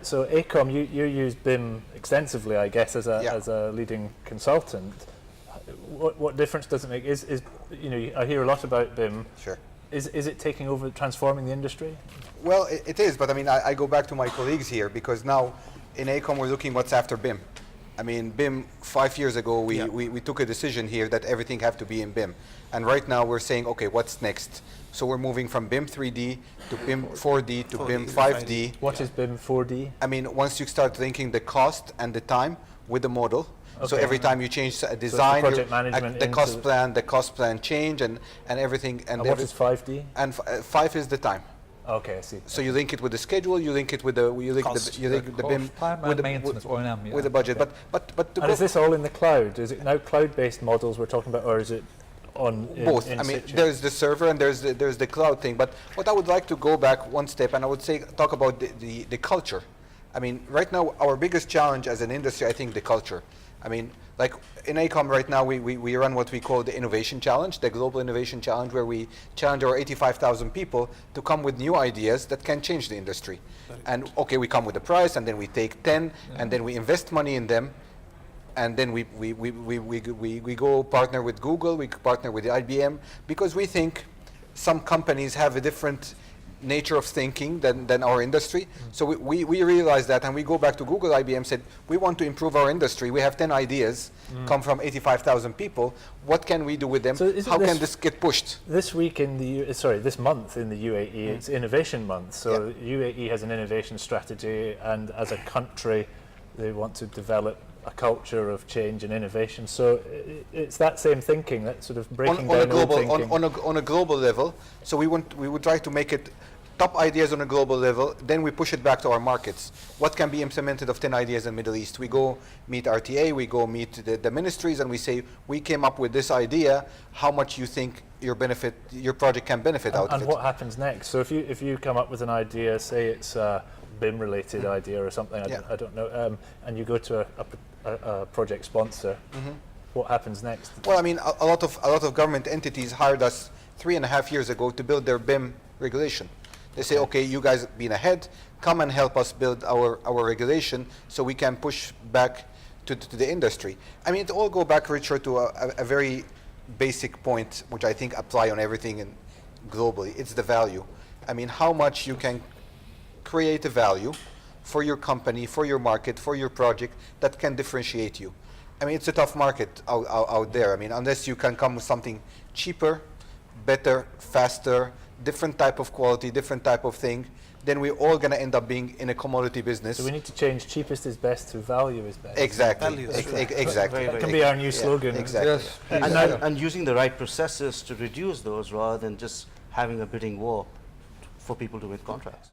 So Aecom, you use BIM extensively, I guess, as a leading consultant. What difference does it make? Is I hear a lot about BIM. Sure. Is it taking over, transforming the industry? Well, it is, but I mean, I go back to my colleagues here because now in Aecom we're looking what's after BIM. I mean, BIM, 5 years ago, we took a decision here that everything have to be in BIM. And right now we're saying, okay, what's next? So we're moving from BIM 3D to BIM 4D to BIM 5D. What is BIM 4D? I mean, once you start thinking the cost and the time with the model, so every time you change a design, so project management the cost plan change and everything. And what is 5D? And 5 is the time. Okay, I see. So you link it with the schedule, you link it with the the BIM with the maintenance with the budget. Okay. But and is this all in the cloud? Is it now cloud-based models we're talking about, or is it on both? I mean, there's the server and there's the cloud thing. But what I would like to go back one step, and I would say talk about the culture. I mean, right now our biggest challenge as an industry, I think, the culture. I mean, like in Aecom right now, we run what we call the innovation challenge, the global innovation challenge, where we challenge our 85,000 people to come with new ideas that can change the industry. And okay, we come with a price, and then we take 10, and then we invest money in them, and then we go partner with Google, we partner with the IBM, because we think some companies have a different nature of thinking than our industry. So we realized that, and we go back to Google, IBM said, we want to improve our industry. We have 10 ideas, come from 85,000 people. What can we do with them? So How can this get pushed? This week in the, this month in the UAE, it's Innovation Month. So UAE has an innovation strategy, and as a country, they want to develop a culture of change and innovation. So it's that same thinking, that sort of breaking down old thinking. On a global level. So we would try to make it top ideas on a global level, then we push it back to our markets. What can be implemented of 10 ideas in the Middle East? We go meet RTA, we go meet the ministries, and we say, we came up with this idea, how much you think your project can benefit out of it. And what happens next? So if you come up with an idea, say it's a BIM related idea or something, I don't know, and you go to a project sponsor, what happens next? Well, I mean, a lot of government entities hired us 3.5 years ago to build their BIM regulation. They say, okay, you guys have been ahead, come and help us build our regulation so we can push back to the industry. I mean, it all go back, Richard, to a very basic point, which I think apply on everything globally. It's the value. I mean, how much you can create a value for your company, for your market, for your project that can differentiate you. I mean, it's a tough market out there. I mean, unless you can come with something cheaper, better, faster, different type of quality, different type of thing, then we're all going to end up being in a commodity business. So we need to change cheapest is best to value is best. Exactly. Exactly. That can be our new slogan. Exactly. Yes. And using the right processes to reduce those rather than just having a bidding war for people to win contracts.